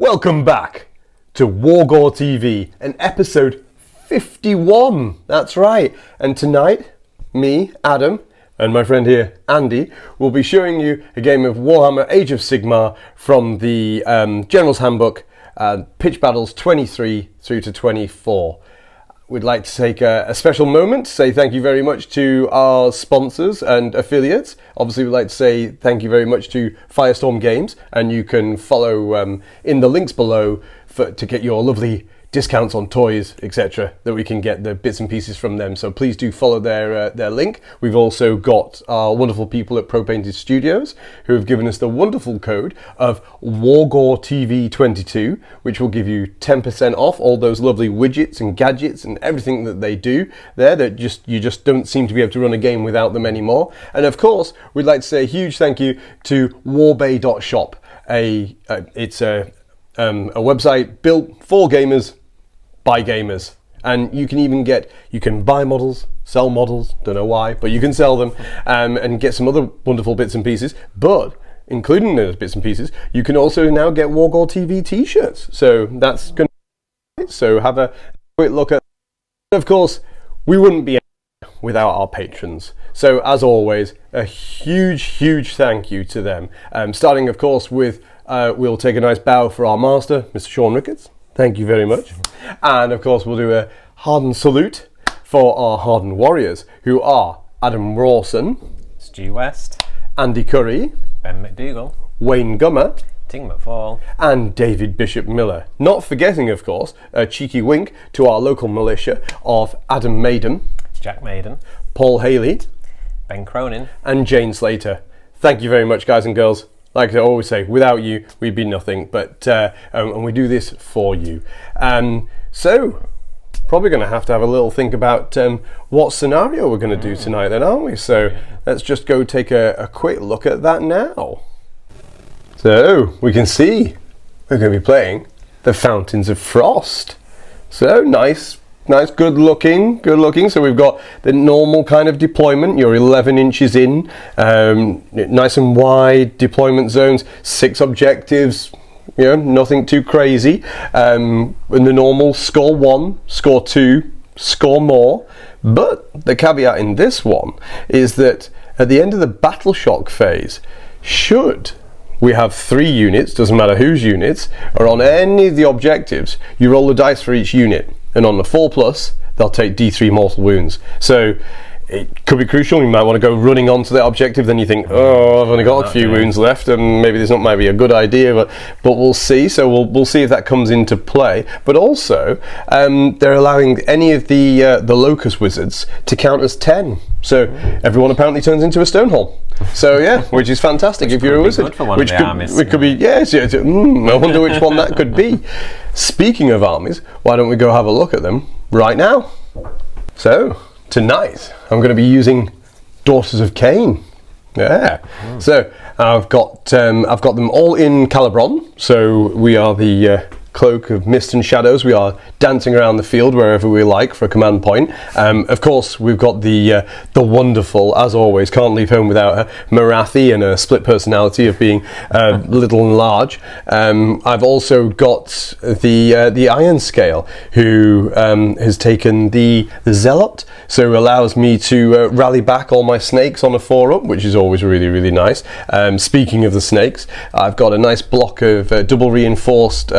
Welcome back to Wargore TV and episode 51. That's right. And tonight, me, Adam, and my friend here, Andy, will be showing you a game of Warhammer Age of Sigmar from the General's Handbook, Pitch Battles 23 through to 24. We'd like to take a special moment to say thank you very much to our sponsors and affiliates. Obviously, we'd like to say thank you very much to Firestorm Games, and you can follow in the links below to get your lovely discounts on toys, etc., that we can get the bits and pieces from them. So please do follow their link. We've also got our wonderful people at Pro Painted Studios who have given us the wonderful code of WargoreTV22, which will give you 10% off all those lovely widgets and gadgets and everything that they do there that you just don't seem to be able to run a game without them anymore. And of course, we'd like to say a huge thank you to Warbay.shop. It's a website built for gamers by gamers, and you can buy models, sell models, don't know why, but you can sell them and get some other wonderful bits and pieces. But including those bits and pieces, you can also now get Wargore TV t-shirts, so that's going to, so have a quick look at. Of course, we wouldn't be without our patrons, so as always, a huge thank you to them, starting of course with we'll take a nice bow for our master, Mr. Sean Ricketts. Thank you very much. And of course, we'll do a Harden salute for our Harden warriors, who are Adam Rawson, Stu West, Andy Curry, Ben McDougall, Wayne Gummer, Ting McFall, and David Bishop Miller. Not forgetting, of course, a cheeky wink to our local militia of Adam Maiden, Jack Maiden, Paul Haley, Ben Cronin, and Jane Slater. Thank you very much, guys and girls. Like I always say, without you, we'd be nothing. But and we do this for you. So probably going to have a little think about what scenario we're going to do tonight, then, aren't we? So let's just go take a quick look at that now. So we can see we're going to be playing the Fountains of Frost. So nice, good looking. So we've got the normal kind of deployment. You're 11 inches in, nice and wide deployment zones, 6 objectives, nothing too crazy. In the normal, score 1, score 2, score more. But the caveat in this one is that at the end of the battle shock phase, should we have 3 units, doesn't matter whose units, are on any of the objectives, you roll the dice for each unit. And on the 4+, they'll take D3 mortal wounds. So it could be crucial. You might want to go running onto that objective. Then you think, oh, I've only got a few wounds left, and maybe this might be a good idea. But we'll see. So we'll see if that comes into play. But also, they're allowing any of the Locust Wizards to count as 10. So everyone apparently turns into a Stonehall. So yeah, which is fantastic if you're a wizard. Which could be, yes. I wonder which one that could be. Speaking of armies, why don't we go have a look at them right now? So tonight I'm going to be using Daughters of Khaine. Yeah. So I've got them all in Calibron. So we are the Cloak of Mist and Shadows. We are dancing around the field wherever we like for a command point. Of course, we've got the wonderful, as always, can't leave home without her, Morathi, and a split personality of being little and large. I've also got the Iron Scale, who has taken the Zealot, so allows me to rally back all my snakes on a 4-up, which is always really nice. Speaking of the snakes, I've got a nice block of double reinforced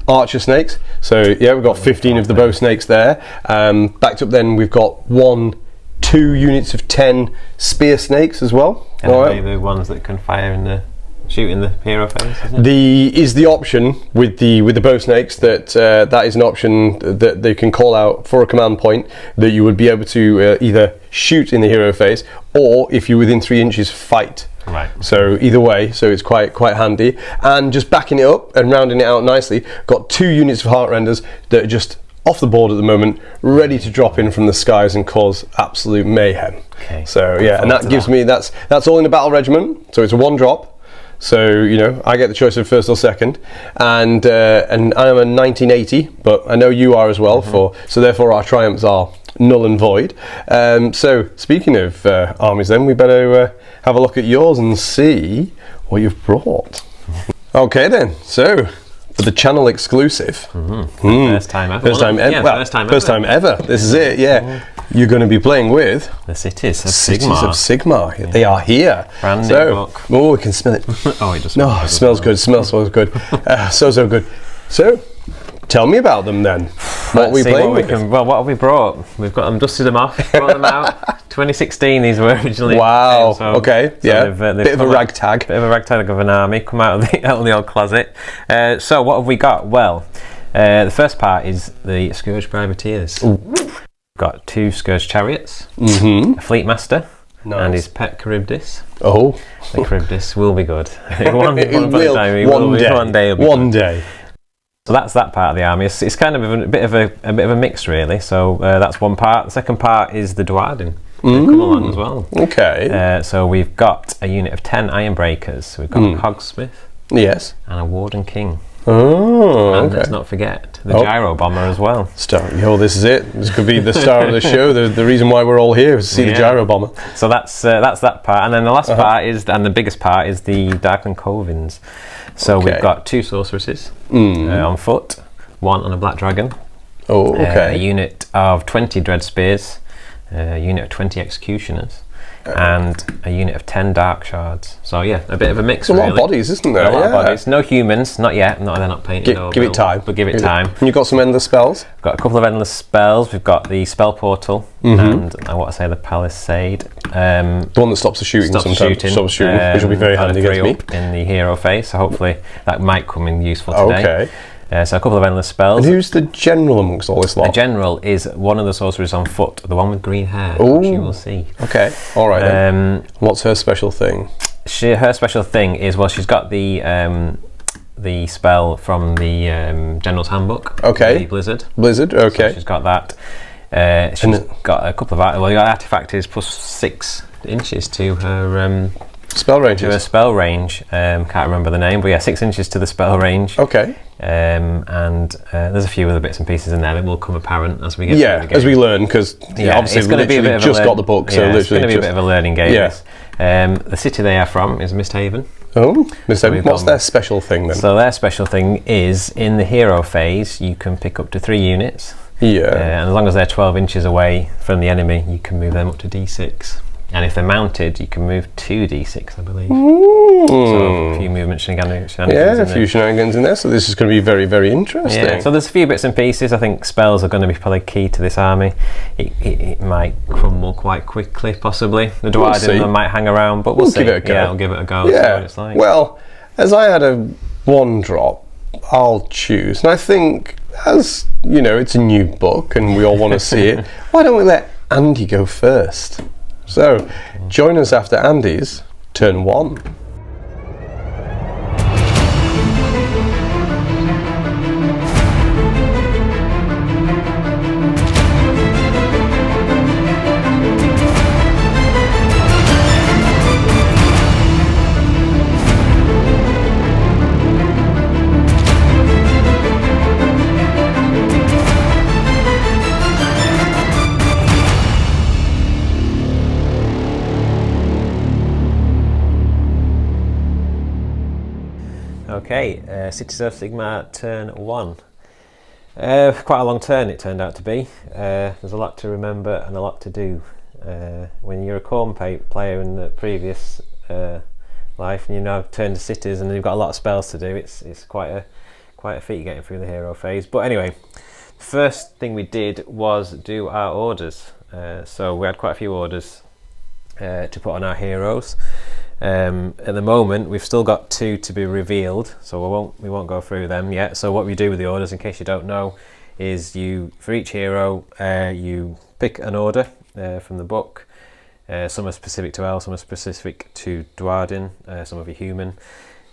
archer snakes. So yeah, we've got 15 of the bow snakes there. Backed up then we've got 2 units of 10 spear snakes as well. And are they the ones that can fire in the shoot in the hero phase, isn't it? The option with the bow snakes that is an option that they can call out for a command point, that you would be able to either shoot in the hero phase, or if you're within 3 inches, fight. Right. So either way, so it's quite handy. And just backing it up and rounding it out nicely, got 2 units of Heartrenders that are just off the board at the moment, ready to drop in from the skies and cause absolute mayhem. Okay. So yeah, and that gives me that's all in the battle regiment. So it's a 1-drop. So I get the choice of first or second, and I'm a 1980, but I know you are as well. So therefore our triumphs are null and void. So speaking of armies, then we better have a look at yours and see what you've brought. Okay then, so for the channel exclusive. First time ever. First time ever. Yeah, Well, first time ever. This is it. Yeah, you're going to be playing with The Cities of Cities Sigmar. of Sigmar. They are here. Brand new so, book. oh, we can smell it. Oh, it does. No, it smells good. Smells good. So good. So, tell me about them then. What are we playing with? Well, what have we brought? We've got them, dusted them off, brought them out. 2016 these were originally. Wow. So Okay. Yeah. they've Bit of a come out- ragtag. Bit of a ragtag of an army come out of the old closet. So what have we got? Well, the first part is the Scourge Privateers. We've got 2 Scourge Chariots, a Fleet Master, and his pet Charybdis. Oh. The Charybdis will be good. one It will. One day. It'll be One good. day. So that's that part of the army. It's kind of a bit of a mix, really. So that's one part. The second part is the Dwarden. They come along as well. Okay. So we've got a unit of 10 Iron Breakers. We've got a Cogsmith Yes. and a Warden King. Oh, And okay. let's not forget the Gyro Bomber as well. This is it. This could be the star of the show. The reason why we're all here is to see the Yeah. gyro bomber. So that's that part. And then the last part is, and the biggest part is the Darkland Covens. So Okay. we've got 2 sorceresses on foot, 1 on a Black Dragon, Oh, a okay. unit of 20 Dread Spears, a unit of 20 Executioners, and a unit of 10 Dark Shards. So yeah, a bit of a mix. There's a lot of bodies, isn't there? A lot of Yeah. bodies. No humans, not yet. No, they're not painted. Give it time. But give it time. And you've got some endless spells. We've got a couple of endless spells. We've got the Spell Portal and the Palisade. The one that stops the shooting Stops sometimes. shooting, Stops shooting, which will be very got a handy against 3 me. up in the hero phase. So hopefully that might come in useful today. Okay. So a couple of endless spells. And who's the general amongst all this lot? The general is one of the sorcerers on foot, the one with green hair, Ooh. which you will see. Okay. All right then. What's her special thing? Her special thing is, well, she's got the spell from the General's Handbook. Okay. The Blizzard. Blizzard. So Okay. she's got that. She's got a couple of your artifact is plus 6 inches to her Spell to her ranges. spell range. Can't remember the name, but yeah, 6 inches to the spell range. Okay. And there's a few other bits and pieces in there that will come apparent as we get through the game. As we learn, because obviously it's we've gonna be a literally bit of a just got the book, so yeah, it's literally going to be a just... bit of a learning game. Yeah. this. The city they are from is Misthaven. Oh, Miss Em, we've what's got- their special thing then? So their special thing is in the hero phase, you can pick up to 3 units, Yeah. and as long as they're 12 inches away from the enemy, you can move them up to D6. And if they're mounted, you can move 2 D6, I believe. So a few movement shenanigans. Yeah, in a few there. shenanigans in there, so this is going to be very, very interesting. Yeah, so there's a few bits and pieces. I think spells are going to be probably key to this army. It might crumble quite quickly, possibly. The We'll see. Dwarden might hang around, but we'll see. give it a go. Yeah, I'll give it a go. See Yeah. what it's like. Well, as I had a 1 drop, I'll choose. And I think, as you know, it's a new book and we all want to see it. Why don't we let Andy go first? So, join us after Andy's turn 1. Okay, Cities of Sigmar turn 1. Quite a long turn it turned out to be. There's a lot to remember and a lot to do. When you're a corn player in the previous life and you now turn to cities and you've got a lot of spells to do, it's quite a feat getting through the hero phase. But anyway, first thing we did was do our orders. So we had quite a few orders to put on our heroes. At the moment we've still got 2 to be revealed, so we won't go through them yet. So what we do with the orders, in case you don't know, is for each hero you pick an order from the book. Some are specific to elves, some are specific to Dwarden, some of you human.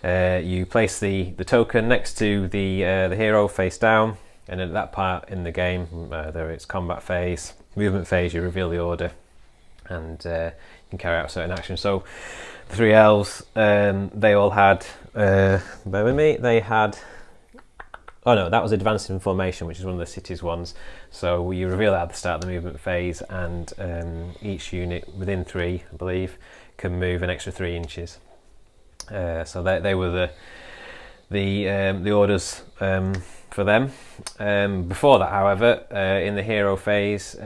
You place the token next to the hero face down, and at that part in the game, whether it's combat phase, movement phase, you reveal the order and you can carry out certain actions. So the 3 elves, they all had, bear with me, they had, oh no, that was advanced in formation, which is one of the cities ones. So you reveal that at the start of the movement phase, and each unit within 3, I believe, can move an extra 3 inches. So they were the orders for them. Before that, however, in the hero phase,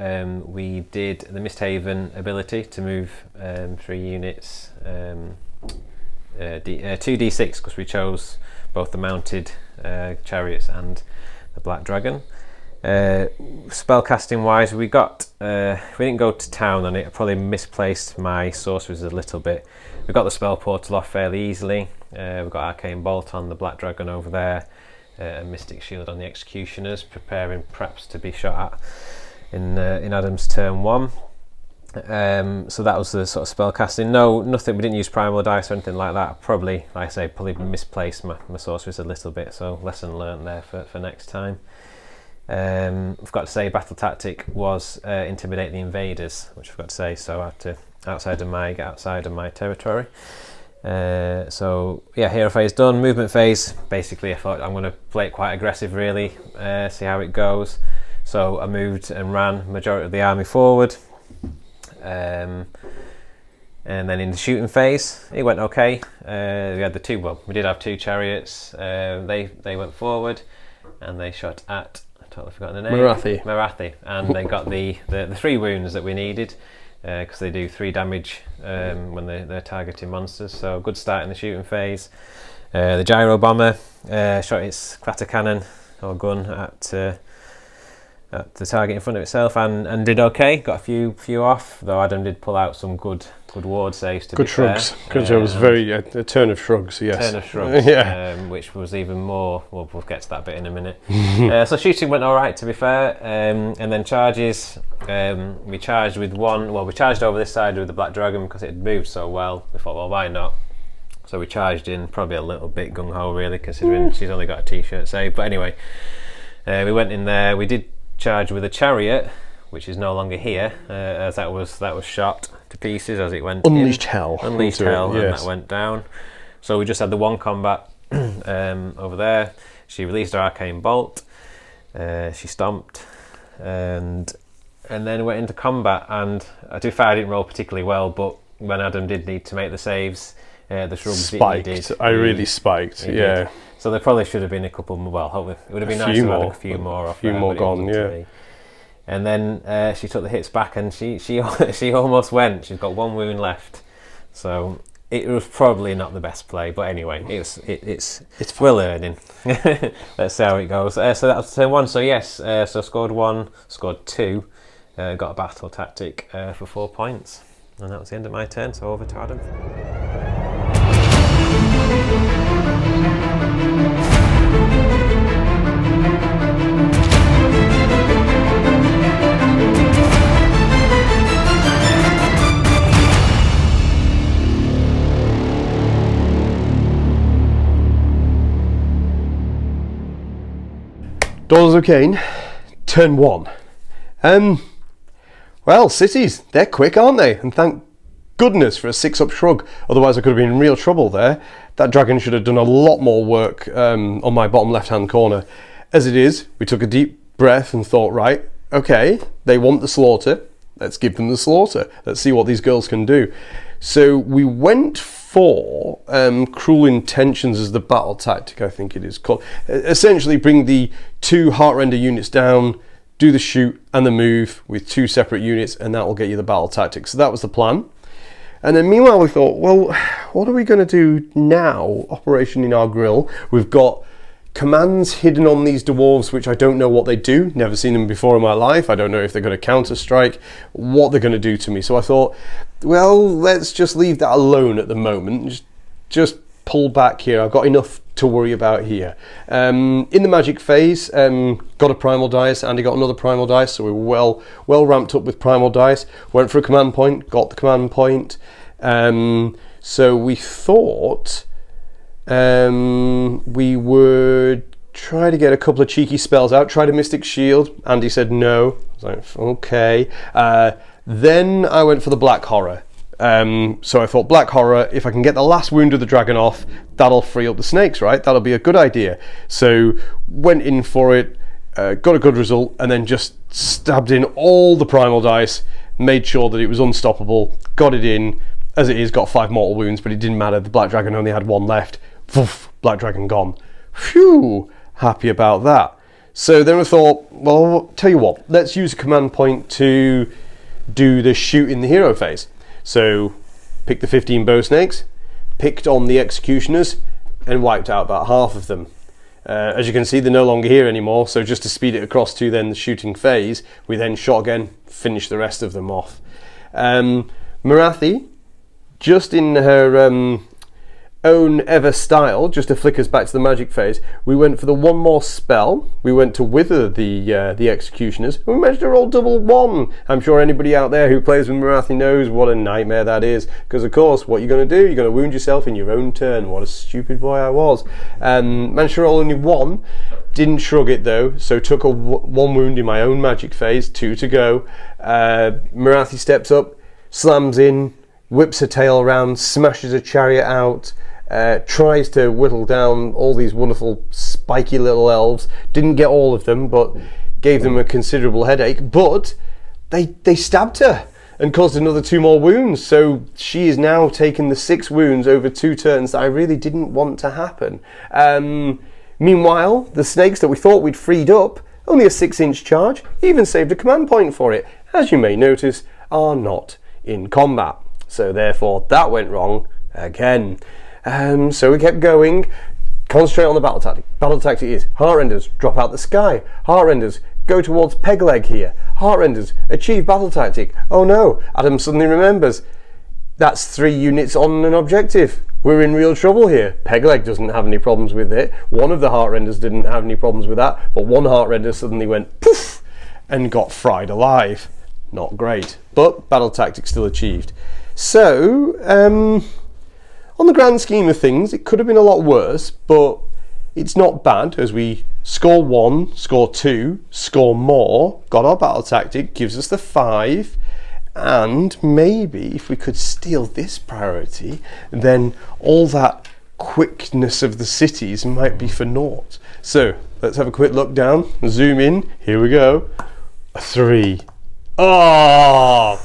we did the Misthaven ability to move 3 units, 2d6, because we chose both the mounted chariots and the black dragon. Spellcasting wise, we didn't go to town on it. I probably misplaced my sorceries a little bit. We got the spell portal off fairly easily. We've got Arcane Bolt on the black dragon over there, and Mystic Shield on the executioners, preparing perhaps to be shot at in Adam's turn 1. So that was the sort of spell casting. Nothing. We didn't use primal dice or anything like that. Probably, like I say, misplaced my sorceries a little bit. So lesson learnt there for next time. I've got to say, battle tactic was intimidate the invaders, which I've got to say. So I had to get outside of my territory. So yeah, hero phase done. Movement phase, basically I thought I'm going to play it quite aggressive, really, see how it goes. So I moved and ran majority of the army forward, and then in the shooting phase it went okay. We did have 2 chariots. They went forward and they shot at, I've totally forgotten the name, Marathi, and they got the 3 wounds that we needed, because they do 3 damage when they're targeting monsters. So good start in the shooting phase. The gyro bomber shot its clatter cannon or gun at the target in front of itself and did okay. Got a few off, though Adam did pull out some good ward saves. Good shrugs, because it was a turn of shrugs. Yes, turn of shrugs. Yeah, which was even more. We'll get to that bit in a minute. So shooting went all right, to be fair, and then charges. We charged with one. Well, we charged over this side with the black dragon because it had moved so well. We thought, well, why not? So we charged in, probably a little bit gung ho, really, considering she's only got a t-shirt save. But anyway, we went in there. We did charge with a chariot, which is no longer here, as that was shot to pieces as it went unleashed in. hell yes. And that went down. So we just had the one combat over there. She released her arcane bolt, she stomped, and then went into combat. And to be fair, I didn't roll particularly well, but when Adam did need to make the saves, the shrugs spiked. I really spiked. Yeah. Did. So there probably should have been a couple more. Well, hopefully it would have been nice to have a few more off. A few more gone, yeah. And then she took the hits back, and she almost went. She's got 1 wound left, so it was probably not the best play. But anyway, it's we're learning. Let's see how it goes. So that was turn 1. So yes, so scored 1, scored 2, got a battle tactic for 4 points, and that was the end of my turn. So over to Adam. Daughters of Khaine, turn 1. Well, cities, they're quick, aren't they? And thank goodness for a 6-up shrug, otherwise I could have been in real trouble there. That dragon should have done a lot more work on my bottom left hand corner. As it is, we took a deep breath and thought, right, okay, they want the slaughter, let's give them the slaughter, let's see what these girls can do. So we went for Cruel Intentions as the battle tactic, I think it is called. Essentially bring the 2 Heartrender units down, do the shoot and the move with 2 separate units, and that will get you the battle tactic. So that was the plan. And then meanwhile we thought, well, what are we going to do now? Operation in our grill. We've got commands hidden on these dwarves, which I don't know what they do. Never seen them before in my life. I don't know if they're going to counter strike, what they're going to do to me. So I thought, well, let's just leave that alone at the moment. Just pull back here. I've got enough to worry about here. In the magic phase, got a primal dice. Andy got another primal dice, so we were well ramped up with primal dice. Went for a command point, got the command point. So we thought we would try to get a couple of cheeky spells out. Tried a Mystic Shield. Andy said no. I was like, okay. Then I went for the Black Horror. So I thought, Black Horror, if I can get the last wound of the dragon off, that'll free up the snakes, right? That'll be a good idea. So went in for it, got a good result, and then just stabbed in all the primal dice, made sure that it was unstoppable, got it in. As it is, got 5 mortal wounds, but it didn't matter. The black dragon only had 1 left. Poof, black dragon gone. Phew, happy about that. So then we thought, well, I'll tell you what, let's use a command point to do the shoot in the hero phase. So picked the 15 bow snakes, picked on the executioners, and wiped out about half of them. As you can see, they're no longer here anymore, so just to speed it across to then the shooting phase, we then shot again, finished the rest of them off. Morathi, just in her own ever style, just to flick us back to the magic phase, we went for the one more spell. We went to wither the executioners, and we managed to roll double one. I'm sure anybody out there who plays with Morathi knows what a nightmare that is, because of course what you're going to do, you're going to wound yourself in your own turn. What a stupid boy I was. Managed to roll only one, didn't shrug it though, so took one wound in my own magic phase, 2 to go. Morathi steps up, slams in, whips her tail around, smashes a chariot out, tries to whittle down all these wonderful spiky little elves. Didn't get all of them, but gave them a considerable headache. But they stabbed her and caused another 2 more wounds. So she is now taken the 6 wounds over 2 turns that I really didn't want to happen. Meanwhile, the snakes that we thought we'd freed up, only a 6-inch charge, even saved a command point for it, as you may notice, are not in combat. So therefore that went wrong again. So we kept going. Concentrate on the battle tactic. Battle tactic is Heartrenders, drop out the sky. Heartrenders, go towards Pegleg here. Heartrenders, achieve battle tactic. Oh no, Adam suddenly remembers. That's 3 units on an objective. We're in real trouble here. Pegleg doesn't have any problems with it. One of the Heartrenders didn't have any problems with that, but one Heartrender suddenly went poof and got fried alive. Not great, but battle tactic still achieved. So, on the grand scheme of things, it could have been a lot worse, but it's not bad as we score 1, score 2, score more, got our battle tactic, gives us the 5, and maybe if we could steal this priority, then all that quickness of the cities might be for naught. So, let's have a quick look down, zoom in, here we go, a 3. Oh!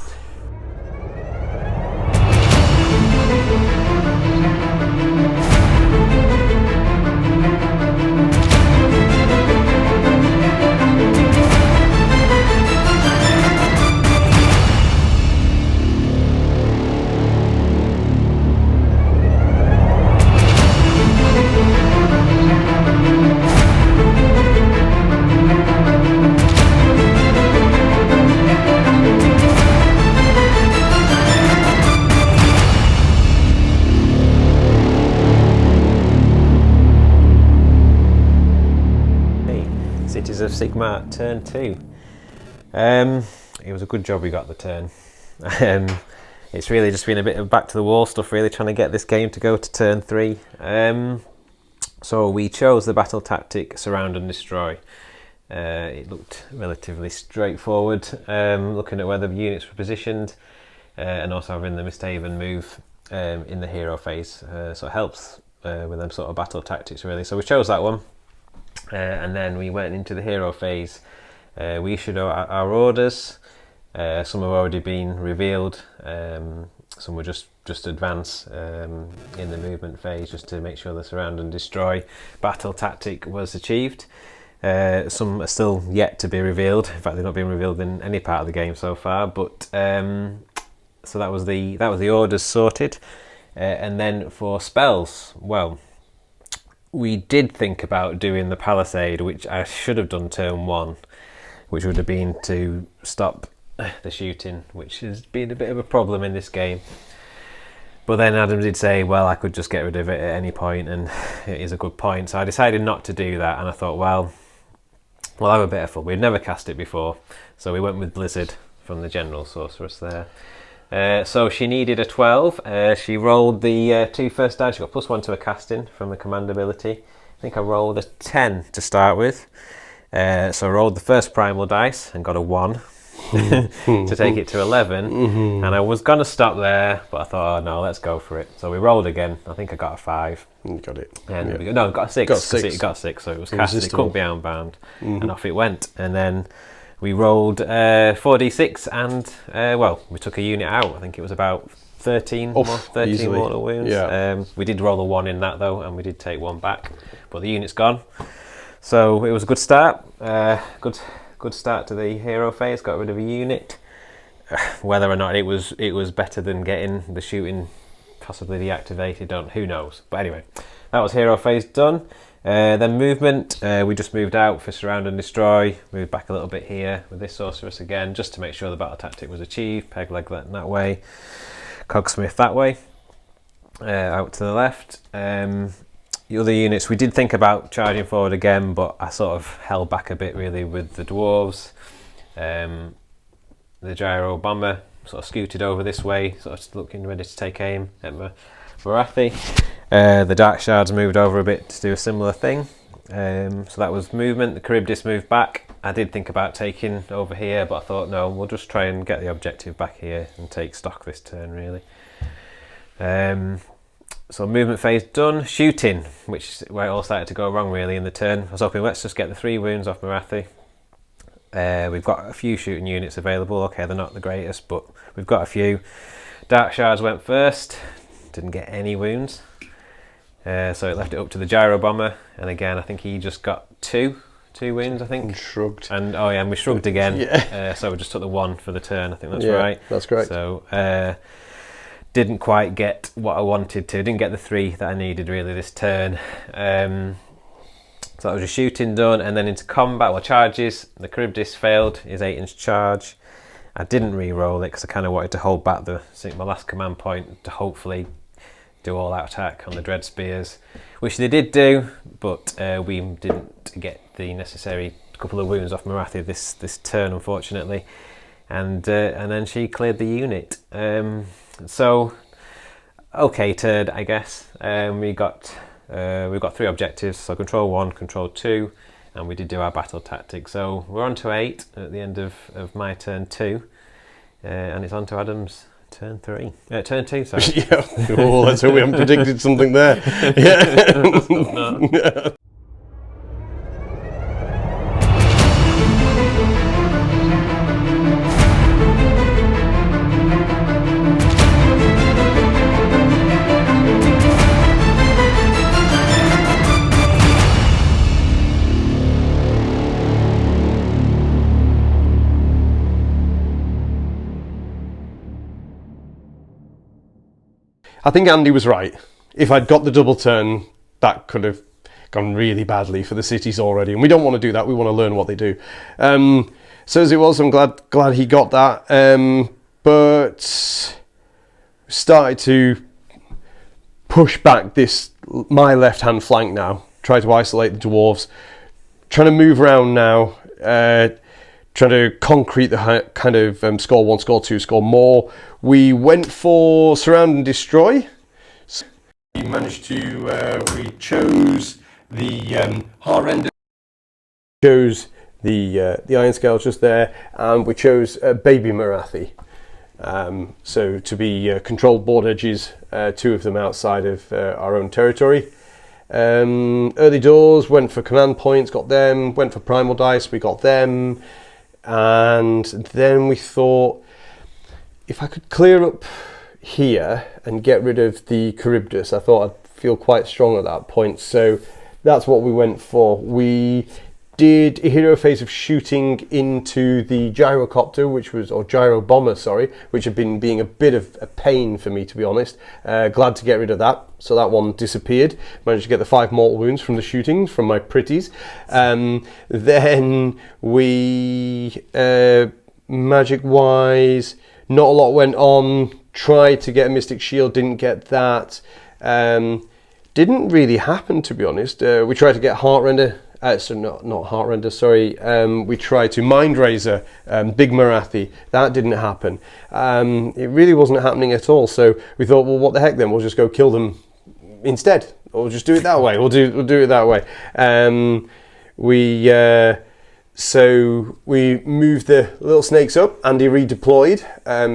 Cities of Sigmar, turn 2. It was a good job we got the turn. It's really just been a bit of back to the wall stuff, really trying to get this game to go to turn 3. So we chose the battle tactic Surround and Destroy. It looked relatively straightforward, looking at where the units were positioned, and also having the Misthaven move in the hero phase, so it helps with them sort of battle tactics really. So we chose that one. And then we went into the hero phase. We issued our orders. Some have already been revealed. Some were just advance in the movement phase, just to make sure the Surround and Destroy battle tactic was achieved. Some are still yet to be revealed. In fact, they've not been revealed in any part of the game so far. But so that was the orders sorted. And then for spells, well, we did think about doing the Palisade, which I should have done turn 1, which would have been to stop the shooting, which has been a bit of a problem in this game. But then Adam did say, well, I could just get rid of it at any point, and it is a good point. So I decided not to do that, and I thought, well, we'll have a bit of fun. We'd never cast it before, so we went with Blizzard from the General Sorceress there. So she needed a 12. She rolled the 2 first dice. She got +1 to her casting from a command ability. I think I rolled a 10 to start with. So I rolled the first primal dice and got a 1 to take it to 11. And I was going to stop there, but I thought, oh no, let's go for it. So we rolled again. I think I got a 5. You got it. And no, I got a 6. It got 6, so it was casted. It couldn't be unbound. And off it went. And then we rolled 4d6 and, well, we took a unit out. I think it was about 13, Oof, 13 easily. mortal wounds. Yeah. We did roll a 1 in that though, and we did take 1 back, but the unit's gone. So it was a good start. Good start to the hero phase. Got rid of a unit. Whether or not it was better than getting the shooting possibly deactivated, who knows. But anyway, that was hero phase done. Then movement, we just moved out for surround and destroy, moved back a little bit here with this sorceress again, just to make sure the battle tactic was achieved. Peg leg that way, cogsmith that way, out to the left. The other units, we did think about charging forward again, but I sort of held back a bit really with the dwarves. The gyro bomber sort of scooted over this way, sort of looking ready to take aim at Morathi. The Dark Shards moved over a bit to do a similar thing. So that was movement. The Charybdis moved back. I did think about taking over here, but I thought no, we'll just try and get the objective back here and take stock this turn really. So movement phase done. Shooting, which is where it all started to go wrong really in the turn. I was hoping let's just get the 3 wounds off Morathi. We've got a few shooting units available. Okay, they're not the greatest, but we've got a few. Dark Shards went first. Didn't get any wounds. So it left it up to the gyro bomber, and again I think he just got two wounds I think. And shrugged. And oh yeah, and we shrugged again. Yeah. So we just took the 1 for the turn. I think that's yeah, right. That's correct. So didn't quite get what I wanted to. Didn't get the 3 that I needed really this turn. So that was a shooting done, and then into combat, well, charges. The Charybdis failed his 8-inch charge. I didn't re-roll it because I kind of wanted to hold back my last command point to hopefully do all-out attack on the Dread Spears, which they did do, but we didn't get the necessary couple of wounds off Morathi this turn, unfortunately. And then she cleared the unit. So, okay turn, I guess. We've got 3 objectives, so control 1, control 2, and we did do our battle tactic. So we're on to 8 at the end of my turn 2, and it's on to Adam's turn 3. Turn 2, sorry. Yeah. Oh, let's hope we haven't predicted something there. Yeah. I think Andy was right. If I'd got the double turn, that could have gone really badly for the cities already, and we don't want to do that. We want to learn what they do. So as it was, I'm glad he got that. But started to push back my left-hand flank now. Try to isolate the dwarves. Trying to move around now. Trying to concrete the kind of score 1, score 2, score more. We went for surround and destroy. So we managed to, we chose the Heartrender. Chose the Iron Scales just there, and we chose Baby Morathi. So to be controlled board edges, 2 of them outside of our own territory. Early doors, went for command points, got them. Went for primal dice, we got them. And then we thought, if I could clear up here and get rid of the Charybdis, I thought I'd feel quite strong at that point. So that's what we went for. We did a hero phase of shooting into the gyrocopter, or gyro bomber, sorry, which had been being a bit of a pain for me, to be honest. Glad to get rid of that. So that one disappeared. Managed to get the 5 mortal wounds from the shooting from my pretties. Then we, magic-wise, not a lot went on. Tried to get a Mystic Shield, didn't get that. Didn't really happen, to be honest. We tried to get Heartrender. So not Heartrender, sorry. We tried to Mind Razor, Big Morathi. That didn't happen. It really wasn't happening at all. So we thought, well, what the heck then? We'll just go kill them instead. Or just do it that way. We'll do it that way. So we moved the little snakes up. Andy redeployed,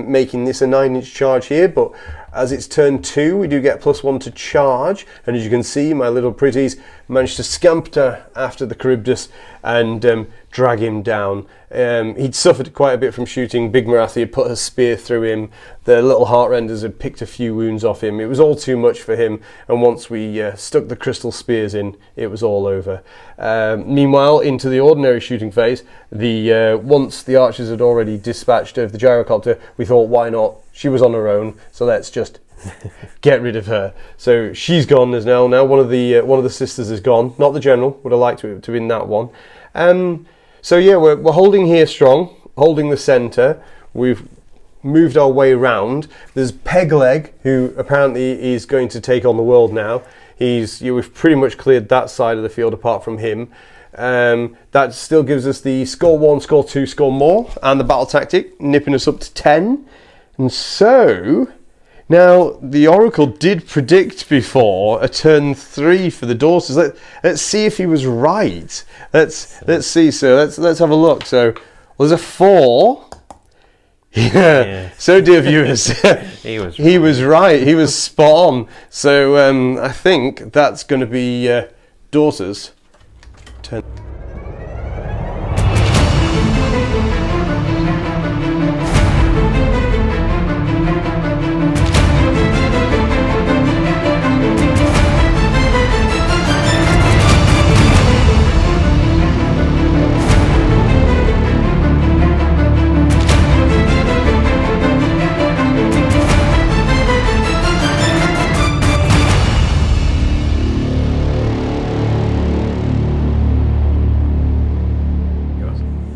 making this a 9-inch charge here. But as it's turn 2, we do get +1 to charge. And as you can see, my little pretties managed to scamper after the Charybdis and drag him down. He'd suffered quite a bit from shooting. Big Morathi had put her spear through him. The little Heartrenders had picked a few wounds off him. It was all too much for him, and once we stuck the crystal spears in, it was all over. Meanwhile, into the ordinary shooting phase, once the archers had already dispatched of the gyrocopter, we thought, why not? She was on her own, so let's just get rid of her. So she's gone as now one of the sisters is gone. Not the general. Would have liked to win that one. So yeah, we're holding here strong, holding the centre. We've moved our way round. There's Pegleg, who apparently is going to take on the world now. We've pretty much cleared that side of the field apart from him. That still gives us the score 1, score 2, score more, and the battle tactic, nipping us up to 10. And so now the Oracle did predict before a turn 3 for the daughters. Let's see if he was right. Let's see. So let's have a look. So there's a 4. Yeah. So dear viewers, he was right. He was spot on. So I think that's going to be daughters turn.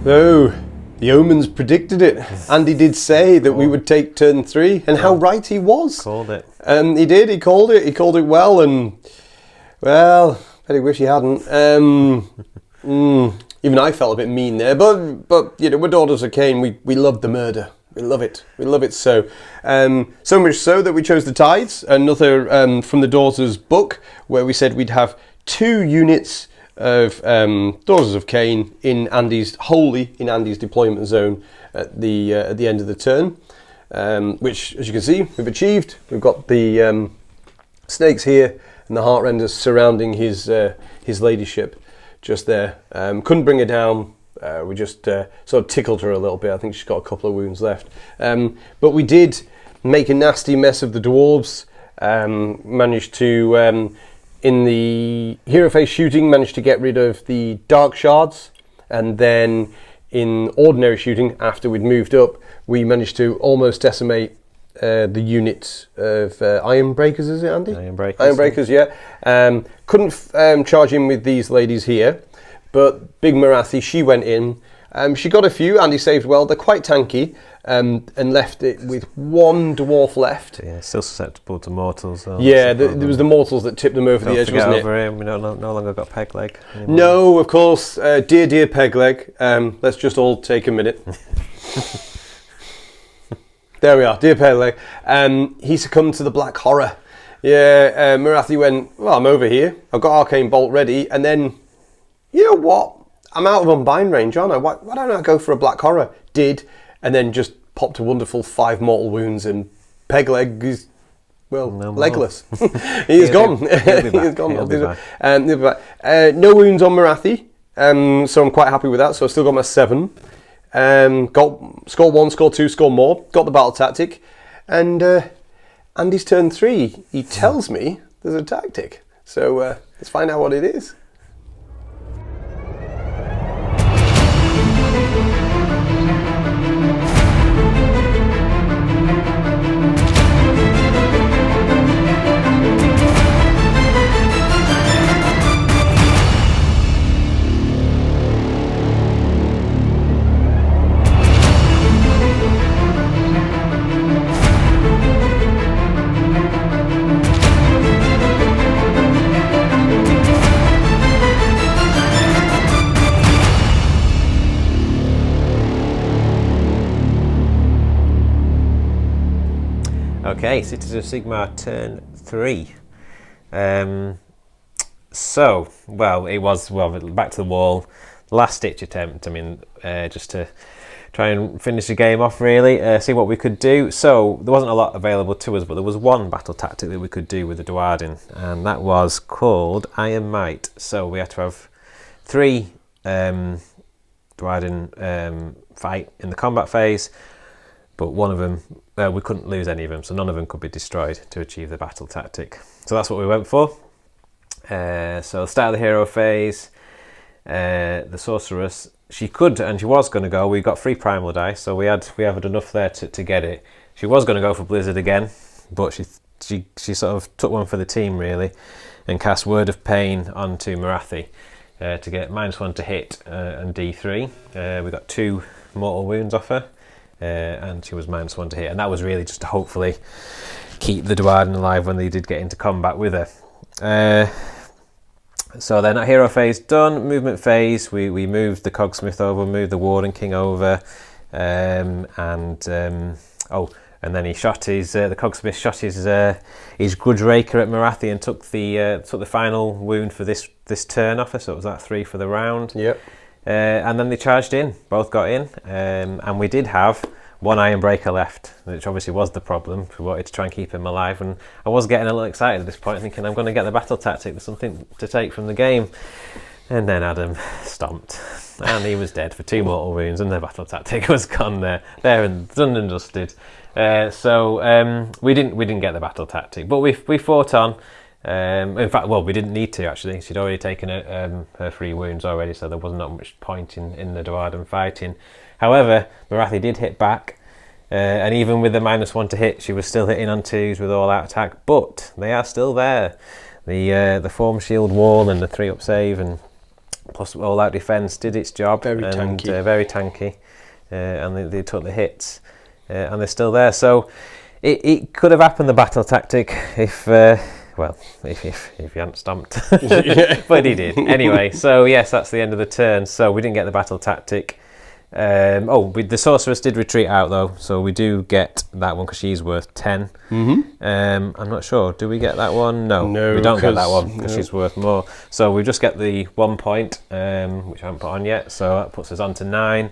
So, the omens predicted it. Andy did say that we would take turn 3, and how right he was. Called it. He did. He called it. He called it well, and well, I wish he hadn't. Even I felt a bit mean there, but you know, we're daughters of Cain. We love the murder. We love it. We love it so. So much so that we chose the Tides, another from the Daughters book, where we said we'd have 2 units of Daughters of Cain in Andy's deployment zone at the end of the turn, which, as you can see, we've achieved. We've got the snakes here and the Heartrenders surrounding his ladyship just there. Couldn't bring her down. We just sort of tickled her a little bit. I think she's got a couple of wounds left. But we did make a nasty mess of the dwarves. Managed to in the hero phase shooting, managed to get rid of the dark shards, and then in ordinary shooting, after we'd moved up, we managed to almost decimate the unit of Iron Breakers, is it, Andy? Iron Breakers. Iron Breakers, yeah. Couldn't charge in with these ladies here, but Big Morathi, she went in. She got a few. Andy saved well. They're quite tanky, and left it with 1 dwarf left. Yeah, still susceptible to mortals. Though. Yeah, there was the mortals that tipped them over the edge, wasn't it? Over him. We no longer got Pegleg anymore. No, of course. Dear Pegleg. Let's just all take a minute. There we are, dear Pegleg. He succumbed to the black horror. Yeah, Morathi went, well, I'm over here. I've got Arcane Bolt ready, and then, you know what? I'm out of unbind range, aren't I? Why don't I go for a black horror? Did, and then just popped a wonderful 5 mortal wounds, and Pegleg is, well, no legless. He's gone. He's gone. He'll be back. No wounds on Morathi, so I'm quite happy with that. So I've still got my 7. Got score 1, score 2, score more. Got the battle tactic, and Andy's turn 3. He tells me there's a tactic. So let's find out what it is. Okay, Cities of Sigmar turn 3. So, well, it was back to the wall, last ditch attempt. I mean, just to try and finish the game off, really, see what we could do. So there wasn't a lot available to us, but there was one battle tactic that we could do with the Duardin, and that was called Iron Might. So we had to have 3 Duardin fight in the combat phase, but one of them, we couldn't lose any of them, so none of them could be destroyed to achieve the battle tactic. So that's what we went for. So start of the hero phase, the sorceress, she could and she was going to go. We got 3 primal dice, so we had enough there to get it. She was going to go for Blizzard again, but she sort of took one for the team, really, and cast Word of Pain onto Morathi to get -1 to hit and D3. We got 2 mortal wounds off her, and she was -1 to hit, and that was really just to hopefully keep the Duardin alive when they did get into combat with her. So then, at hero phase done, movement phase, we moved the Cogsmith over, moved the Warden King over, and then he shot the Cogsmith shot his Grudge Raker at Morathi and took the final wound for this turn off her, so it was that 3 for the round. Yep. And then they charged in, both got in, and we did have 1 Ironbreaker left, which obviously was the problem. We wanted to try and keep him alive, and I was getting a little excited at this point, thinking I'm going to get the battle tactic, there's something to take from the game. And then Adam stomped, and he was dead for 2 mortal wounds, and the battle tactic was gone there and done and dusted. So we didn't get the battle tactic, but we fought on. In fact, well, we didn't need to, actually. She'd already taken her 3 wounds already, so there wasn't that much point in the Duardin fighting. However, Morathi did hit back, and even with the -1 to hit, she was still hitting on 2s with all out attack, but they are still there. The form shield wall and the 3-up save and plus all out defense did its job. Very tanky. And they took the hits, and they're still there. So it could have happened, the battle tactic, if he hadn't stomped. But he did. Anyway, so yes, that's the end of the turn. So we didn't get the battle tactic. The sorceress did retreat out though, so we do get that one because she's worth 10. I'm not sure. Do we get that one? No, we don't get that one because she's worth more. So we just get the 1 point, which I haven't put on yet. So that puts us on to 9,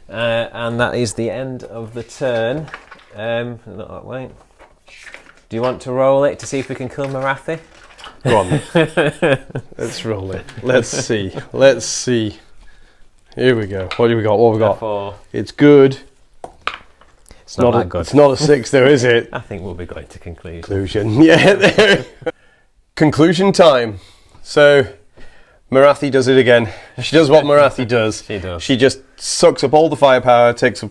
and that is the end of the turn. Not that way. Do you want to roll it to see if we can kill Morathi? Go on. Let's roll it. Let's see. Here we go. What do we got? What have we got? 4. It's good. It's not that good. It's not a 6 though, is it? I think we'll be going to conclusion. Conclusion. Yeah. Conclusion time. So, Morathi does it again. She does what Morathi does. She does. She just sucks up all the firepower, takes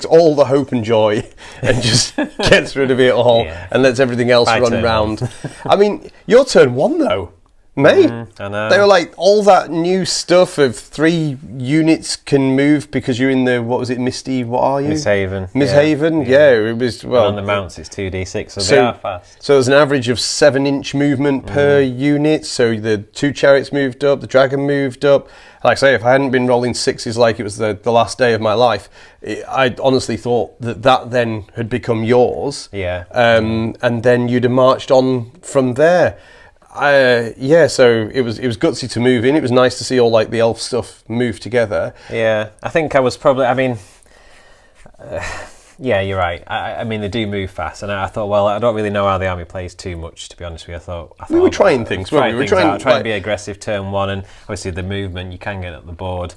all the hope and joy, and just gets rid of it all, and lets everything else run round. I mean, your turn 1 though. Mate, I know. They were like, all that new stuff of 3 units can move because you're in the, what was it, Misty, what are you? Misthaven. Misthaven, yeah, it was, well. And on the mounts it's 2d6, so they are fast. So there's an average of 7-inch movement per unit, so the 2 chariots moved up, the dragon moved up. Like I say, if I hadn't been rolling 6s like it was the last day of my life, I honestly thought that then had become yours. Yeah. And then you'd have marched on from there. So it was gutsy to move in. It was nice to see all like the elf stuff move together. Yeah, I think I was probably. I mean, yeah, you're right. I mean, they do move fast, and I thought, well, I don't really know how the army plays too much, to be honest with you. I thought we were trying things. We were trying to be aggressive turn 1, and obviously the movement you can get at the board.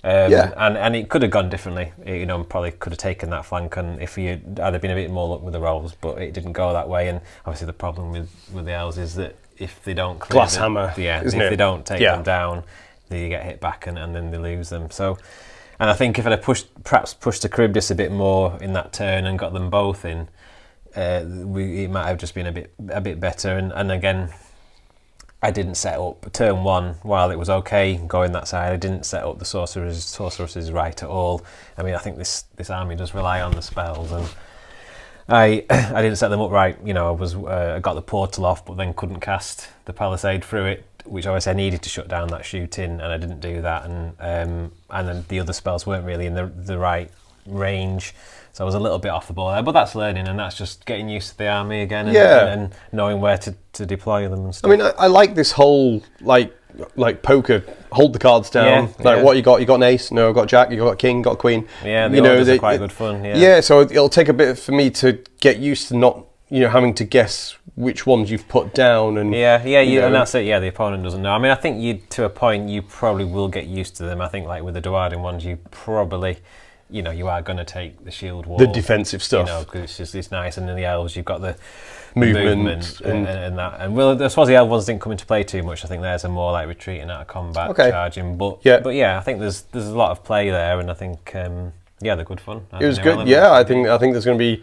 And it could have gone differently. You know, probably could have taken that flank, and if you had been a bit more luck with the rolls, but it didn't go that way. And obviously the problem with the elves is that if they don't clear glass hammer, if they don't take them down, they get hit back and then they lose them. So, and I think if I'd have perhaps pushed the Charybdis a bit more in that turn and got them both in, it might have just been a bit better. And again, I didn't set up turn 1 while it was okay going that side. I didn't set up the sorceresses right at all. I mean, I think this army does rely on the spells, and I didn't set them up right. You know, I got the portal off, but then couldn't cast the palisade through it, which obviously I needed to shut down that shooting, and I didn't do that. And then the other spells weren't really in the right range, so I was a little bit off the ball there. But that's learning, and that's just getting used to the army again, and knowing where to deploy them and stuff. I mean, I like this whole like like poker, hold the cards down. What you got? You got an ace? No, I've got jack. You got a king? Got a queen? Yeah, the orders are quite good fun. Yeah, so it'll take a bit for me to get used to not, having to guess which ones you've put down. And and that's it. Yeah, the opponent doesn't know. I mean, I think to a point, you probably will get used to them. I think like with the Duardin ones, you probably, you are going to take the shield wall, the defensive stuff, because it's nice. And in the elves, you've got the movement and that. And well, I suppose the elf ones didn't come into play too much. I think theirs are more like retreating out of combat, charging. But I think there's a lot of play there, and I think they're good fun. It was good. Yeah, I think there's going to be.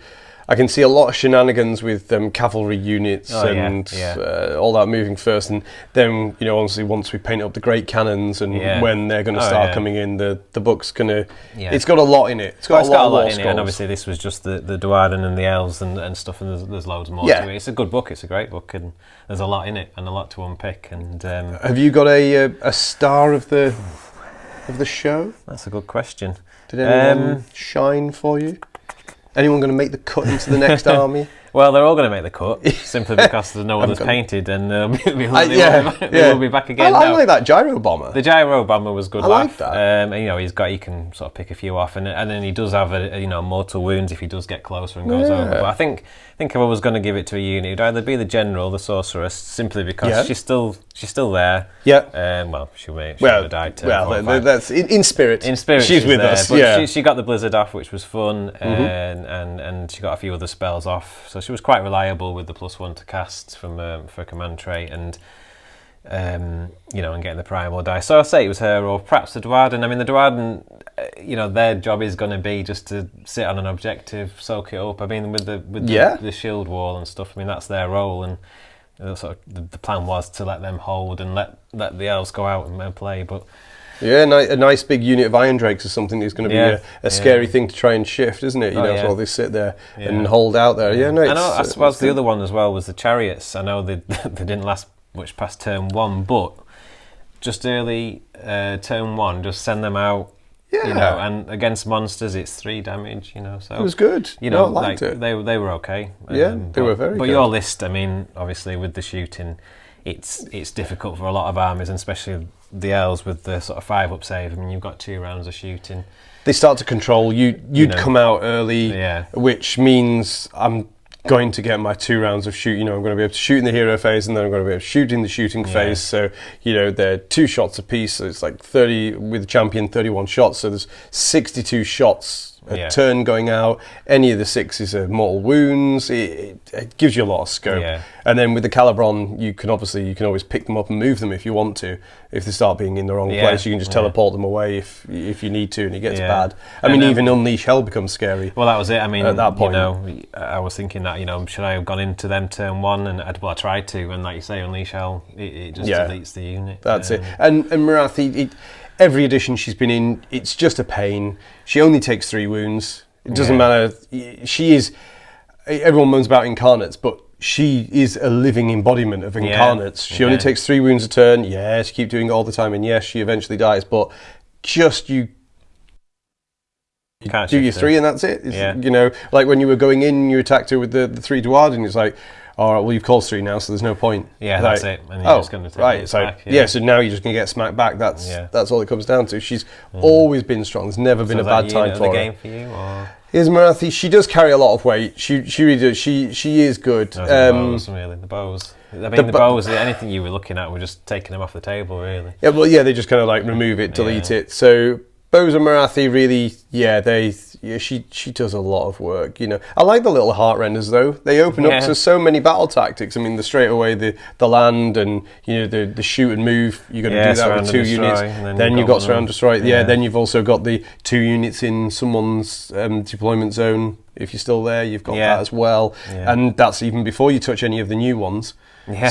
I can see a lot of shenanigans with cavalry units all that moving first, and then obviously once we paint up the great cannons and when they're going to start coming in, the book's going to. It's got a lot in it. It's got a lot in it, and obviously this was just the Duardin and the elves and stuff, and there's loads more to it. It's a good book. It's a great book, and there's a lot in it and a lot to unpick. And have you got a star of the show? That's a good question. Did anyone shine for you? Anyone going to make the cut into the next army? Well, they're all going to make the cut simply because there's no one that's painted, and they will be back again. I like that gyro bomber. The gyro bomber was good. I like that. He can sort of pick a few off, and then he does have mortal wounds if he does get closer and goes over. But I think if I was going to give it to a unit, it'd either be the general, the sorceress, simply because she's still there. Yeah. She have died. That's in spirit. In spirit, she's with us. But she got the blizzard off, which was fun, and she got a few other spells off. So she was quite reliable with the +1 to cast for a command trait, and and getting the primal die. So I'll say it was her, or perhaps the Duardin. I mean, the Duardin, their job is going to be just to sit on an objective, soak it up. I mean, with the shield wall and stuff. I mean, that's their role, and sort of the plan was to let them hold and let the elves go out and play, but. Yeah, a nice big unit of Iron Drakes is something that's going to be a scary thing to try and shift, isn't it? While they sit there and hold out there. Yeah, no. I suppose the other one as well was the chariots. I know they didn't last much past turn 1, but just early turn 1, just send them out. Yeah. And against monsters, it's 3 damage. So it was good. I liked it. They were okay. They were very good. But your list, I mean, obviously with the shooting, it's difficult for a lot of armies, and especially the elves with the sort of 5-up save. I mean, you've got 2 rounds of shooting. They start to control you. You'd come out early, which means I'm going to get my 2 rounds of shoot. I'm going to be able to shoot in the hero phase, and then I'm going to be able to shoot in the shooting phase. So they're 2 shots apiece. So it's like 30 with the champion, 31 shots. So there's 62 shots a turn going out. Any of the 6s are mortal wounds. It gives you a lot of scope. And then with the Calibron, you can always pick them up and move them if you want to. If they start being in the wrong place, you can just teleport them away if you need to, and it gets bad. I mean, even Unleash Hell becomes scary. Well, that was it. I mean, at that point, I was thinking that should I have gone into them turn 1, and I tried to, and like you say, Unleash Hell, it just deletes the unit. That's it. And Marathi. Every edition she's been in, it's just a pain. She only takes 3 wounds. It doesn't matter. She is. Everyone moans about incarnates, but she is a living embodiment of incarnates. She only takes 3 wounds a turn. Yes, keep doing it all the time, and yes, she eventually dies. But just you do your 3, and that's it. Like when you were going in, you attacked her with the 3 Duardin. It's like, all right, well, you've caused 3 now, so there's no point. Yeah, that's it. And you're just going to take it back. So now you're just going to get smacked back. That's all it comes down to. She's always been strong. There's never been a bad time for her. Game for you, or? Here's Marathi. She does carry a lot of weight. She really does. She is good. The bows, really. The bows. I mean, the bows, anything you were looking at, we're just taking them off the table, really. Yeah, well, they just kind of like remove it, delete it. So bows and Marathi really, she does a lot of work. I like the little heart renders though. They open up to so many battle tactics. I mean, the straight away the land, and the shoot and move. You're going to do that with 2 units. Then you've got surround destroy. Then you've also got the 2 units in someone's deployment zone. If you're still there, you've got that as well, and that's even before you touch any of the new ones.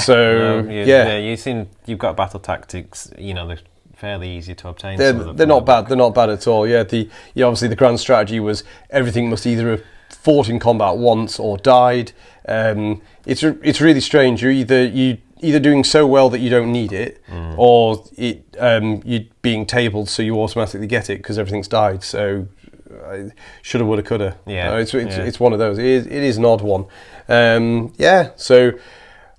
So you've got battle tactics. They're fairly easy to obtain. They're not bad. They're not bad at all. Obviously the grand strategy was everything must either have fought in combat once or died. It's really strange. You're either doing so well that you don't need it, or you're being tabled so you automatically get it because everything's died. So shoulda, woulda, coulda. It's one of those. It is an odd one. So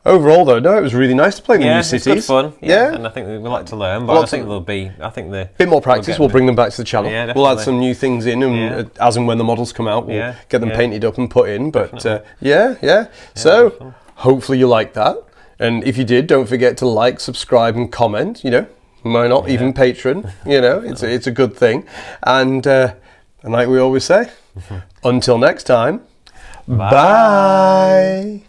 Overall, though, no, it was really nice to play the new It's cities. good fun. Yeah. And I think we like to learn, but Lots I think of- there'll be. I think the Bit more practice, we'll bring them back to the channel. Yeah, we'll add definitely. some new things in, and as and when the models come out, we'll Yeah, get them yeah. painted up and put in. But yeah. So definitely. hopefully you liked that. And if you did, don't forget to like, subscribe, and comment. You know, why not? Even patron. You know, it's a good thing. And like we always say, until next time, bye.